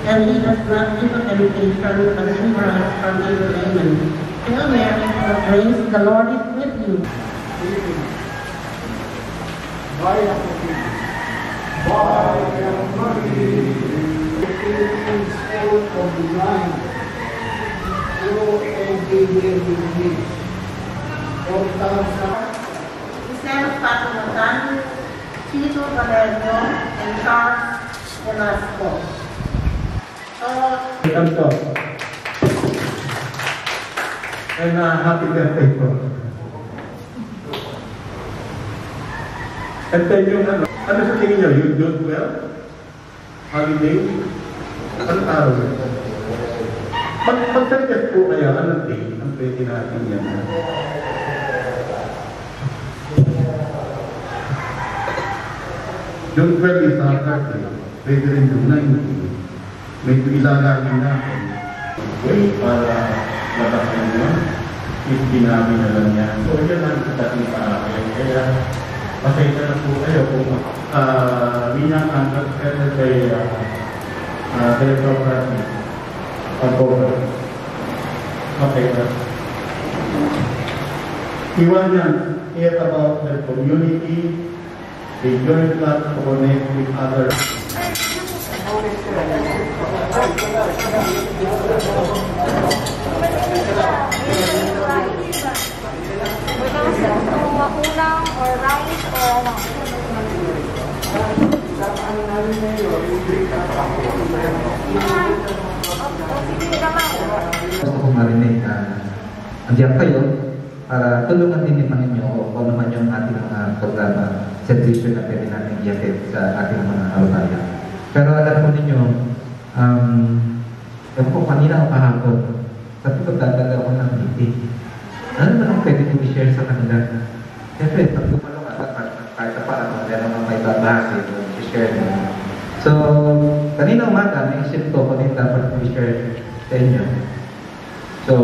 and he does not give a temptation but deliver us from evil. Amen. Hail Mary, full of grace, the Lord is with you. By of the blind, go and be with me. Giselle Patuatan, Tito Valerio, and Charles Velasco. Welcome to. And happy birthday po. And then yung ano sa tingin nyo? You do well? Holiday? Anong araw yun? Mag-suggest po kayo, anong day? Ang pwede natin yan. June 12 is our birthday. Pwede rin June 19. Medyo ilalagin natin. Wait, para matasin nyo. If ginabi na lang yan. So, yan ang dating sa akin. Kaya, pasensya na po kayo kung binyang ang pagkakasya kay Director Francis. Okay. Iwan yan. Hear about the community. They join us to connect with others. Ulam or rice or ano? Gusto kong marinig na andiyan kayo para tulungan din naman ninyo o ano naman yung ating mga programa, service na pwede natin i-attend sa ating mga alutaya. Pero alam po ninyo, ewan ko kanina o kahapon, sabi ko dadagal ako ng meeting. Ano naman ang pwede kong i-share sa kanila? Siyempre, pag tumalo ka, kahit na parang meron ang may babahagi, i-share nyo. So, kanina umaga, naisip ko kung yung dapat kong i-share sa inyo. So,